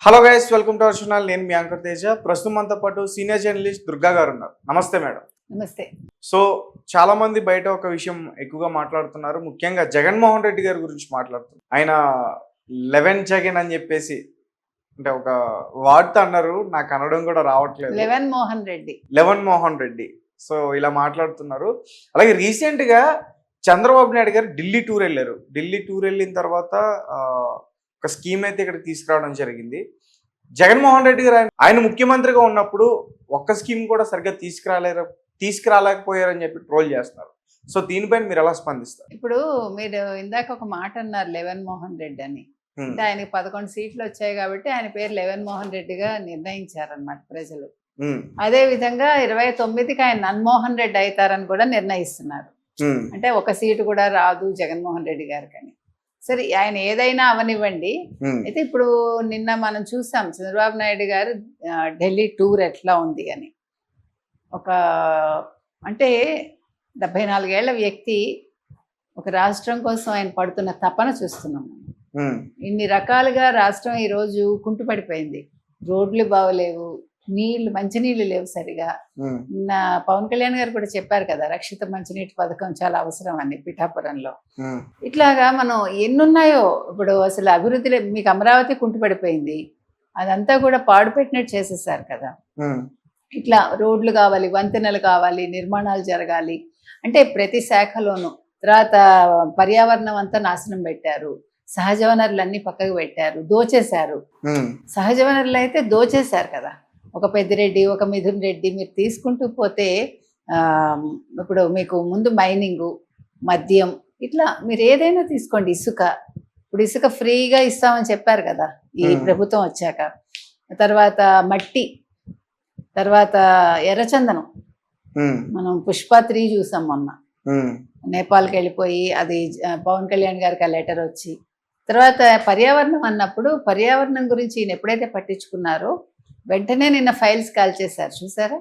Hello guys, welcome to our channel. నేను మీ anchor Teja. ప్రస్తుతం మనతో పాటు సీనియర్ జర్నలిస్ట్ దుర్గా గారు ఉన్నారు. నమస్తే మేడం. నమస్తే. సో చాలా మంది బయట ఒక విషయం ఎక్కువగా మాట్లాడుతున్నారు, ముఖ్యంగా జగన్మోహన్ రెడ్డి గారి గురించి మాట్లాడుతున్నారు. ఆయన 11 జగన్ అని చెప్పేసి అంటే ఒక వార్త అన్నారు, నాకు అనడం కూడా రావట్లేదు. 11 మోహన్ రెడ్డి. 11 మోహన్ రెడ్డి. సో ఇలా మాట్లాడుతున్నారు. అలాగే రీసెంట్ గా చంద్రబాబు నాయుడు గారు ఢిల్లీ టూర్ వెళ్ళారు. ఢిల్లీ టూర్ వెళ్ళిన తర్వాత ఒక స్కీమ్ అయితే ఇక్కడ తీసుకురావడం జరిగింది. జగన్మోహన్ రెడ్డి గారు ఆయన ముఖ్యమంత్రిగా ఉన్నప్పుడు ఒక్క స్కీమ్ కూడా సరిగ్గా తీసుకురాలేకపోయారని చెప్పి ట్రోల్ చేస్తున్నారు. సో దీనిపైన మీరు ఎలా స్పందిస్తారు? ఇప్పుడు మీరు ఇందాక ఒక మాట అన్నారు 11 మోహన్ రెడ్డి అని. అంటే ఆయనకి 11 సీట్లు వచ్చాయి కాబట్టి ఆయన పేరు 11 మోహన్ రెడ్డిగా నిర్ణయించారనమాట ప్రజలు. అదే విధంగా 29కి ఆయన మన్మోహన్ రెడ్డి అవుతారని కూడా నిర్ణయిస్తున్నారు. అంటే ఒక సీటు కూడా రాదు జగన్మోహన్ రెడ్డి గారికి అని. సరే, ఆయన ఏదైనా అవనివ్వండి. అయితే ఇప్పుడు నిన్న మనం చూసాం చంద్రబాబు నాయుడు గారు ఢిల్లీ టూర్ ఎట్లా ఉంది అని. ఒక అంటే 74 ఏళ్ల వ్యక్తి ఒక రాష్ట్రం కోసం ఆయన పడుతున్న తపన చూస్తున్నాం. ఇన్ని రకాలుగా రాష్ట్రం ఈరోజు కుంటుపడిపోయింది. రోడ్లు బాగలేవు, మంచినీళ్ళు లేవు సరిగా. నా పవన్ కళ్యాణ్ గారు కూడా చెప్పారు కదా, రక్షిత మంచినీటి పథకం చాలా అవసరం అని పిఠాపురంలో. ఇట్లాగా మనం ఎన్నున్నాయో. ఇప్పుడు అసలు అభివృద్ధిలో మీకు అమరావతి కుంటుపడిపోయింది, అదంతా కూడా పాడుపెట్టినట్టు చేసేసారు కదా. ఇట్లా రోడ్లు కావాలి, వంతెనలు కావాలి, నిర్మాణాలు జరగాలి అంటే ప్రతి శాఖలోనూ. తర్వాత పర్యావరణం అంతా నాశనం పెట్టారు, సహజ వనరులు అన్ని పక్కకు పెట్టారు, దోచేశారు. సహజ వనరులు అయితే దోచేశారు కదా. ఒక పెద్దిరెడ్డి, ఒక మిథున్ రెడ్డి మీరు తీసుకుంటూ పోతే ఇప్పుడు మీకు ముందు మైనింగు, మద్యం, ఇట్లా మీరు ఏదైనా తీసుకోండి. ఇప్పుడు ఇసుక ఫ్రీగా ఇస్తామని చెప్పారు కదా ఈ ప్రభుత్వం వచ్చాక. తర్వాత మట్టి, తర్వాత ఎర్రచందనం. మనం పుష్ప 3 చూసాం మొన్న. నేపాల్కి వెళ్ళిపోయి అది పవన్ కళ్యాణ్ గారికి ఆ లెటర్ వచ్చి. తర్వాత పర్యావరణం అన్నప్పుడు పర్యావరణం గురించి ఈయన ఎప్పుడైతే పట్టించుకున్నారో వెంటనే నిన్న ఫైల్స్ కాల్ చేశారు, చూసారా?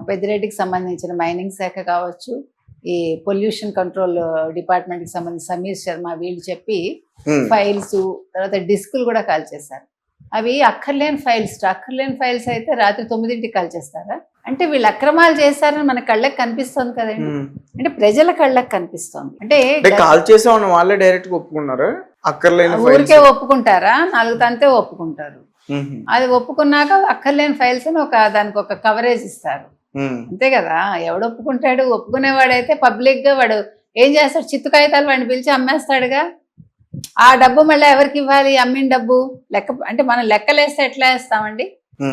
పెద్దిరెడ్డికి సంబంధించిన మైనింగ్ శాఖ కావచ్చు, ఈ పొల్యూషన్ కంట్రోల్ డిపార్ట్మెంట్కి సంబంధించిన సమీర్ శర్మ, వీళ్ళు చెప్పి ఫైల్స్, తర్వాత డిస్కులు కూడా కాల్ చేశారు. అవి అక్కర్లేని ఫైల్స్ అయితే రాత్రి 9ంటికి కాల్ చేస్తారా? అంటే వీళ్ళు అక్రమాలు చేశారని మన కళ్ళకి కనిపిస్తుంది కదండి. అంటే ప్రజల కళ్ళకి కనిపిస్తుంది. అంటే కాల్ చేసే వాళ్ళే డైరెక్ట్ గా ఒప్పుకున్నారు. అక్కర్లేని ఊరికే ఒప్పుకుంటారా? 4 తంతే ఒప్పుకుంటారు. అది ఒప్పుకున్నాక అక్కర్లేని ఫైల్స్ అని దానికి ఒక కవరేజ్ ఇస్తారు, అంతే కదా. ఎవడు ఒప్పుకుంటాడు? ఒప్పుకునేవాడైతే పబ్లిక్ గా వాడు ఏం చేస్తాడు? చిత్తు కాగితాలు వాడిని పిలిచి అమ్మేస్తాడుగా. ఆ డబ్బు మళ్ళీ ఎవరికి ఇవ్వాలి? అమ్మిన డబ్బు లెక్క. అంటే మనం లెక్కలేస్తే ఎట్లా వేస్తామండి?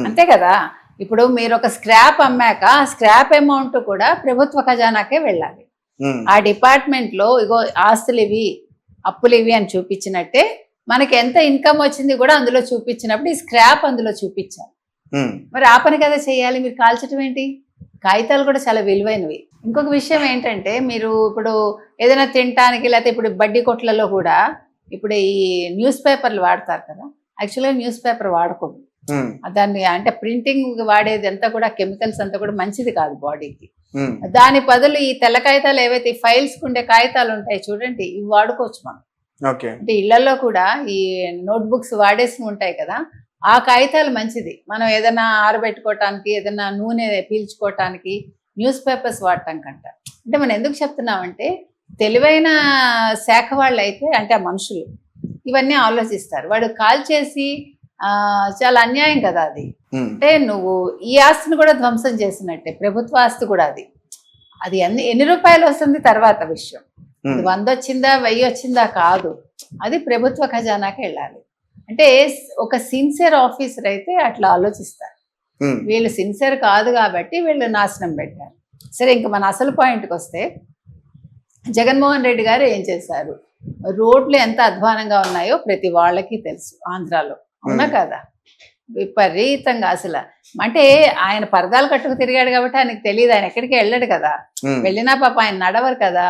అంతే కదా. ఇప్పుడు మీరు ఒక స్క్రాప్ అమ్మాక ఆ స్క్రాప్ అమౌంట్ కూడా ప్రభుత్వ ఖజానాకే వెళ్ళాలి. ఆ డిపార్ట్మెంట్ లో ఇగో ఆస్తులు ఇవి, అప్పులు ఇవి అని చూపించినట్టే మనకి ఎంత ఇన్కమ్ వచ్చింది కూడా అందులో చూపించినప్పుడు ఈ స్క్రాప్ అందులో చూపించాలి. మరి ఆ పని కదా చేయాలి. మీరు కాల్చడం ఏంటి? కాగితాలు కూడా చాలా విలువైనవి. ఇంకొక విషయం ఏంటంటే, మీరు ఇప్పుడు ఏదైనా తినటానికి, లేకపోతే ఇప్పుడు బడ్డీ కొట్లలో కూడా ఇప్పుడు ఈ న్యూస్ పేపర్లు వాడతారు కదా. యాక్చువల్గా న్యూస్ పేపర్ వాడకూడదు. దాన్ని అంటే ప్రింటింగ్ వాడేది అంతా కూడా కెమికల్స్ అంతా కూడా మంచిది కాదు బాడీకి. దాని బదులు ఈ తెల్ల కాగితాలు ఏవైతే ఫైల్స్ ఉండే కాగితాలు ఉంటాయి చూడండి, ఇవి వాడుకోవచ్చు మనం. అంటే ఇళ్లలో కూడా ఈ నోట్బుక్స్ వాడేసి ఉంటాయి కదా, ఆ కాగితాలు మంచిది. మనం ఏదైనా ఆరబెట్టుకోవటానికి, ఏదైనా నూనె పీల్చుకోవటానికి న్యూస్ పేపర్స్ వాడటం కంట. అంటే మనం ఎందుకు చెప్తున్నామంటే, తెలివైన శాఖ వాళ్ళు అయితే, అంటే ఆ మనుషులు ఇవన్నీ ఆలోచిస్తారు. వాడు కాల్ చేసి చాలా అన్యాయం కదా అది. అంటే నువ్వు ఈ ఆస్తిని కూడా ధ్వంసం చేసినట్టే, ప్రభుత్వ ఆస్తి కూడా. అది ఎన్ని రూపాయలు వస్తుంది తర్వాత విషయం. 100 వచ్చిందా 1000 వచ్చిందా కాదు, అది ప్రభుత్వ ఖజానాకి వెళ్ళాలి. అంటే ఒక సిన్సియర్ ఆఫీసర్ అయితే అట్లా ఆలోచిస్తారు. వీళ్ళు సిన్సియర్ కాదు కాబట్టి వీళ్ళు నాశనం పెట్టారు. సరే, ఇంకా మన అసలు పాయింట్కి వస్తే, జగన్మోహన్ రెడ్డి గారు ఏం చేశారు? రోడ్లు ఎంత అధ్వానంగా ఉన్నాయో ప్రతి వాళ్ళకి తెలుసు ఆంధ్రాలో, అవునా కదా? విపరీతంగా అసలు. అంటే ఆయన పరదాలు కట్టుకు తిరిగాడు కాబట్టి ఆయనకు తెలియదు, ఆయన ఎక్కడికి వెళ్ళాడు కదా. వెళ్ళినా పాప ఆయన నడవరు కదా.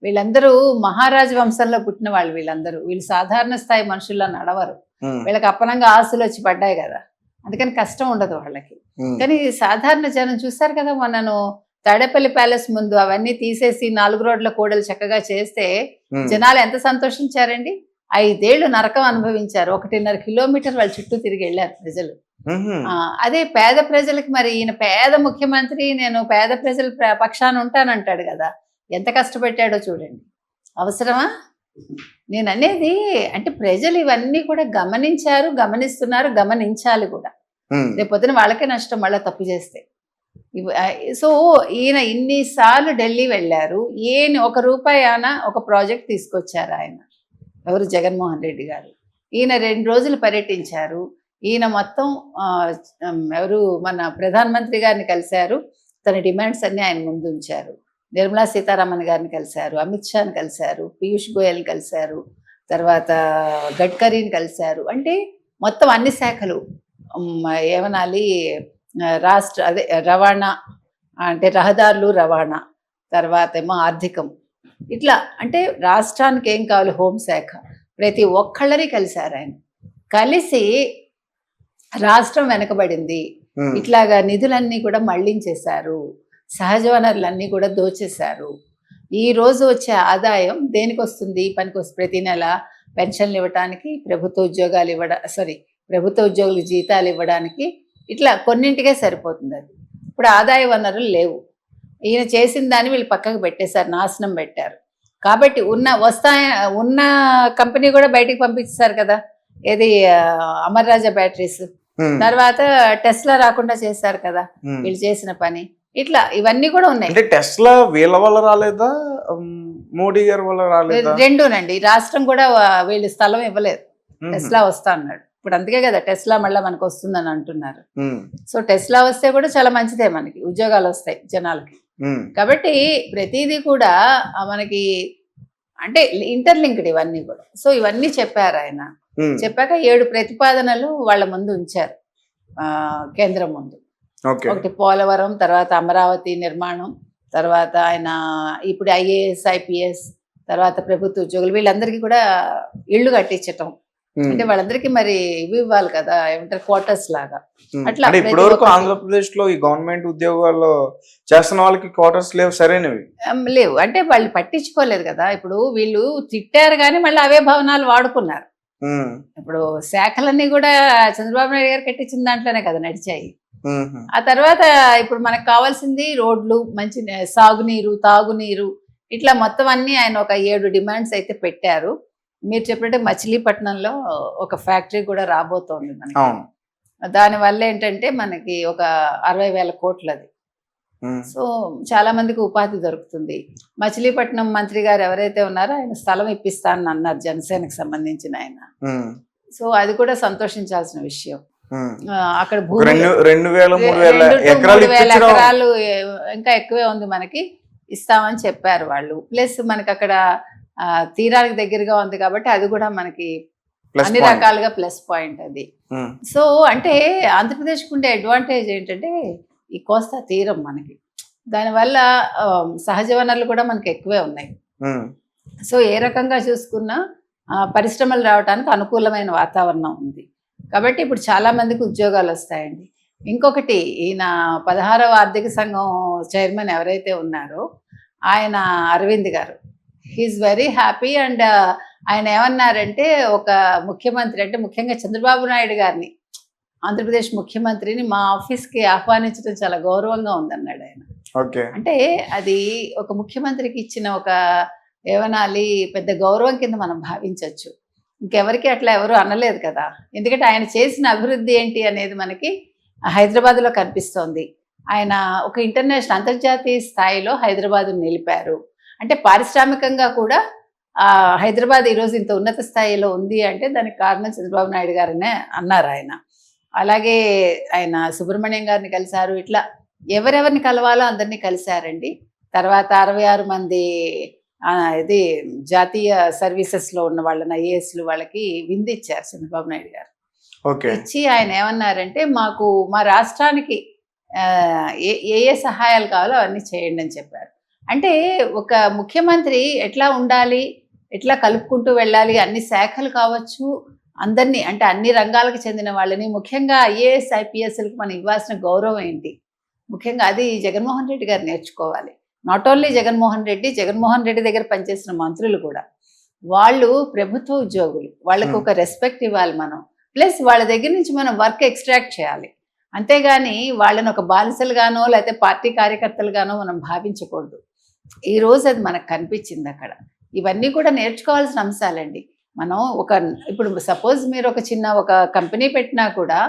వీళ్ళందరూ మహారాజు వంశంలో పుట్టిన వాళ్ళు. వీళ్ళు సాధారణ స్థాయి మనుషుల్లో నడవరు. వీళ్ళకి అప్పనంగా ఆస్తులు వచ్చి పడ్డాయి కదా, అందుకని కష్టం ఉండదు వాళ్ళకి. కానీ సాధారణ జనం చూస్తారు కదా, మొన్నను తాడేపల్లి ప్యాలెస్ ముందు అవన్నీ తీసేసి 4 రోడ్ల కూడలు చక్కగా చేస్తే జనాలు ఎంత సంతోషించారండి. 5 ఏళ్ళు నరకం అనుభవించారు. 1.5 కిలోమీటర్ వాళ్ళ చుట్టూ తిరిగి వెళ్ళారు ప్రజలు. అదే పేద ప్రజలకి మరి ఈయన పేద ముఖ్యమంత్రి, నేను పేద ప్రజల పక్షాన ఉంటానంటాడు కదా, ఎంత కష్టపెట్టాడో చూడండి. అవసరమా? నేను అనేది అంటే ప్రజలు ఇవన్నీ కూడా గమనించారు, గమనిస్తున్నారు, గమనించాలి కూడా. రేపొద్దున వాళ్ళకే నష్టం మళ్ళీ తప్పు చేస్తే. సో ఈయన ఇన్నిసార్లు ఢిల్లీ వెళ్ళారు, ఈయన 1 రూపాయి అయినా ఒక ప్రాజెక్ట్ తీసుకొచ్చారు ఆయన, ఎవరు? జగన్మోహన్ రెడ్డి గారు. ఈయన 2 రోజులు పర్యటించారు. ఈయన మొత్తం ఎవరు మన ప్రధానమంత్రి గారిని కలిశారు, తన డిమాండ్స్ అన్నీ ఆయన ముందు ఉంచారు. నిర్మలా సీతారామన్ గారిని కలిశారు, అమిత్ షాని కలిశారు, పీయూష్ గోయల్ని కలిశారు, తర్వాత గడ్కరీని కలిశారు. అంటే మొత్తం అన్ని శాఖలు ఏమనాలి, అదే రవాణా అంటే రహదారులు, రవాణా, తర్వాత ఏమో ఆర్థికం, ఇట్లా అంటే రాష్ట్రానికి ఏం కావాలి, హోంశాఖ, ప్రతి ఒక్కళ్ళని కలిశారు ఆయన. కలిసి రాష్ట్రం వెనకబడింది, ఇట్లాగా నిధులన్నీ కూడా మళ్లించేశారు, సహజ వనరులన్నీ కూడా దోచేశారు. ఈ రోజు వచ్చే ఆదాయం దేనికి వస్తుంది? ప్రతి నెల పెన్షన్లు ఇవ్వడానికి, ప్రభుత్వ ఉద్యోగులకు జీతాలు ఇవ్వడానికి, ఇట్లా కొన్నింటికే సరిపోతుంది. అది ఇప్పుడు ఆదాయ వనరులు లేవు. ఈయన చేసిన దాన్ని వీళ్ళు పక్కకు పెట్టేశారు, నాశనం పెట్టారు. కాబట్టి ఉన్న కంపెనీ కూడా బయటికి పంపించేశారు కదా, ఏది అమర్ రాజా బ్యాటరీస్. తర్వాత టెస్లా రాకుండా చేశారు కదా వీళ్ళు చేసిన పని. ఇట్లా ఇవన్నీ కూడా ఉన్నాయి. అంటే టెస్లా వీళ్ళ వల్ల రాలేదా, మోడీ గారి వల్ల రాలేదా? రెండూనండి. రాష్ట్రం కూడా వీళ్ళు స్థలం ఇవ్వలేదు, టెస్లా వస్తా అన్నాడు. ఇప్పుడు అందుకే కదా టెస్లా మళ్ళీ మనకు వస్తుందని అంటున్నారు. సో టెస్లా వస్తే కూడా చాలా మంచిదే, మనకి ఉద్యోగాలు వస్తాయి జనాలకి. కాబట్టి ప్రతిదీ కూడా మనకి అంటే ఇంటర్లింక్డ్ ఇవన్నీ కూడా. సో ఇవన్నీ చెప్పారు ఆయన. చెప్పాక 7 ప్రతిపాదనలు వాళ్ళ ముందు ఉంచారు కేంద్రం ముందు. ఒకటి పోలవరం, తర్వాత అమరావతి నిర్మాణం, తర్వాత ఆయన ఇప్పుడు IAS IPS, తర్వాత ప్రభుత్వ ఉద్యోగులు వీళ్ళందరికీ కూడా ఇళ్ళు కట్టించటం. అంటే వాళ్ళందరికీ మరి ఇవి ఇవ్వాలి కదా, ఏమంటారు, క్వార్టర్స్ లాగా. అట్లా ఇప్పటివరకు ఆంధ్రప్రదేశ్ లో ఈ గవర్నమెంట్ ఉద్యోగాల్లో చేస్తున్న వాళ్ళకి క్వార్టర్స్ లేవు, సరైనవి లేవు. అంటే వాళ్ళు పట్టించుకోలేదు కదా. ఇప్పుడు వీళ్ళు తిట్టారు కానీ మళ్ళీ అవే భవనాలు వాడుకున్నారు. ఇప్పుడు శాఖలన్నీ కూడా చంద్రబాబు నాయుడు గారు కట్టించిన దాంట్లోనే కదా నడిచాయి. ఆ తర్వాత ఇప్పుడు మనకు కావాల్సింది రోడ్లు, మంచి సాగునీరు, తాగునీరు, ఇట్లా మొత్తం అన్ని ఆయన ఒక 7 డిమాండ్స్ అయితే పెట్టారు. మీరు చెప్పినట్టు మచిలీపట్నంలో ఒక ఫ్యాక్టరీ కూడా రాబోతోంది మనకి. దానివల్ల ఏంటంటే మనకి ఒక 60,000 కోట్లు అది. సో చాలా మందికి ఉపాధి దొరుకుతుంది. మచిలీపట్నం మంత్రి గారు ఎవరైతే ఉన్నారో ఆయన స్థలం ఇప్పిస్తానని అన్నారు, జనసేనకు సంబంధించిన ఆయన. సో అది కూడా సంతోషించాల్సిన విషయం. అక్కడ భూమి 2,000-3,000 ఎకరాలు ఇంకా ఎక్కువే ఉంది మనకి, ఇస్తామని చెప్పారు వాళ్ళు. ప్లస్ మనకి అక్కడ తీరానికి దగ్గరగా ఉంది కాబట్టి అది కూడా మనకి అన్ని రకాలుగా ప్లస్ పాయింట్ అది. సో అంటే ఆంధ్రప్రదేశ్కి ఉండే అడ్వాంటేజ్ ఏంటంటే ఈ కోస్తా తీరం మనకి, దానివల్ల సహజ వనరులు కూడా మనకి ఎక్కువే ఉన్నాయి. సో ఏ రకంగా చూసుకున్నా పరిశ్రమలు రావడానికి అనుకూలమైన వాతావరణం ఉంది. కాబట్టి ఇప్పుడు చాలా మందికి ఉద్యోగాలు వస్తాయండి. ఇంకొకటి, ఈయన 16వ ఆర్థిక సంఘం చైర్మన్ ఎవరైతే ఉన్నారో ఆయన అరవింద్ గారు, హీఈస్ వెరీ హ్యాపీ. అండ్ ఆయన ఏమన్నారంటే, ఒక ముఖ్యమంత్రి అంటే ముఖ్యంగా చంద్రబాబు నాయుడు గారిని, ఆంధ్రప్రదేశ్ ముఖ్యమంత్రిని మా ఆఫీస్కి ఆహ్వానించడం చాలా గౌరవంగా ఉందన్నాడు ఆయన. అంటే అది ఒక ముఖ్యమంత్రికి ఇచ్చిన ఒక ఏమనాలి పెద్ద గౌరవం కింద మనం భావించవచ్చు. ఇంకెవరికి అట్లా ఎవరు అనలేదు కదా, ఎందుకంటే ఆయన చేసిన అభివృద్ధి ఏంటి అనేది మనకి హైదరాబాద్లో కనిపిస్తోంది. ఆయన ఒక ఇంటర్నేషనల్ అంతర్జాతీయ స్థాయిలో హైదరాబాద్ను నిలిపారు. అంటే పారిశ్రామికంగా కూడా హైదరాబాద్ ఈరోజు ఇంత ఉన్నత స్థాయిలో ఉంది అంటే దానికి కారణం చంద్రబాబు నాయుడు గారనే అన్నారు ఆయన. అలాగే ఆయన సుబ్రహ్మణ్యం గారిని కలిశారు. ఇట్లా ఎవరెవరిని కలవాలో అందరినీ కలిశారండి. తర్వాత 66 మంది ఇది జాతీయ సర్వీసెస్లో ఉన్న వాళ్ళని IASలు వాళ్ళకి విందిచ్చారు చంద్రబాబు నాయుడు గారు. ఇచ్చి ఆయన ఏమన్నారంటే, మాకు మా రాష్ట్రానికి ఏ సహాయాలు కావాలో అవన్నీ చేయండి అని చెప్పారు. అంటే ఒక ముఖ్యమంత్రి ఎట్లా ఉండాలి, ఎట్లా కలుపుకుంటూ వెళ్ళాలి, అన్ని శాఖలు కావచ్చు, అందరినీ అంటే అన్ని రంగాలకు చెందిన వాళ్ళని, ముఖ్యంగా IAS IPSలకు మనం ఇవ్వాల్సిన గౌరవం ఏంటి, ముఖ్యంగా అది జగన్మోహన్ రెడ్డి గారు నేర్చుకోవాలి. నాట్ ఓన్లీ జగన్మోహన్ రెడ్డి దగ్గర పనిచేసిన మంత్రులు కూడా. వాళ్ళు ప్రభుత్వ ఉద్యోగులు, వాళ్ళకి ఒక రెస్పెక్ట్ ఇవ్వాలి మనం. ప్లస్ వాళ్ళ దగ్గర నుంచి మనం వర్క్ ఎక్స్ట్రాక్ట్ చేయాలి. అంతేగాని వాళ్ళని ఒక బానిసలుగానో లేకపోతే పార్టీ కార్యకర్తలుగానో మనం భావించకూడదు. ఈ రోజు అది మనకు కనిపించింది అక్కడ. ఇవన్నీ కూడా నేర్చుకోవాల్సిన అంశాలండి. మనం ఇప్పుడు సపోజ్ మీరు ఒక చిన్న ఒక కంపెనీ పెట్టినా కూడా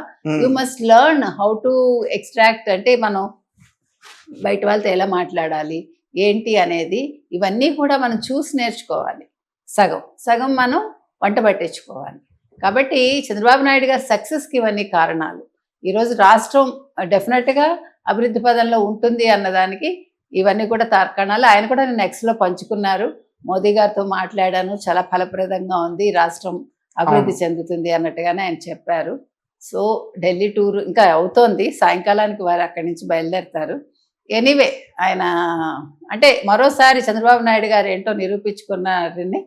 you must learn how to extract, అంటే మనం బయట వాళ్ళతో ఎలా మాట్లాడాలి ఏంటి అనేది ఇవన్నీ కూడా మనం చూసి నేర్చుకోవాలి. సగం మనం వంట పట్టించుకోవాలి. కాబట్టి చంద్రబాబు నాయుడు గారి సక్సెస్కి ఇవన్నీ కారణాలు. ఈరోజు రాష్ట్రం డెఫినెట్గా అభివృద్ధి పదంలో ఉంటుంది అన్నదానికి ఇవన్నీ కూడా తార్కాణాలు. ఆయన కూడా నేను ఎక్స్లో పంచుకున్నారు. మోదీ గారితో మాట్లాడాను, చాలా ఫలప్రదంగా ఉంది, రాష్ట్రం అభివృద్ధి చెందుతుంది అన్నట్టుగానే ఆయన చెప్పారు. సో ఢిల్లీ టూర్ ఇంకా అవుతోంది, సాయంకాలానికి వారు అక్కడి నుంచి బయలుదేరుతారు. ఎనీవే ఆయన అంటే మరోసారి చంద్రబాబు నాయుడు గారు ఏంటో నిరూపించుకున్నారని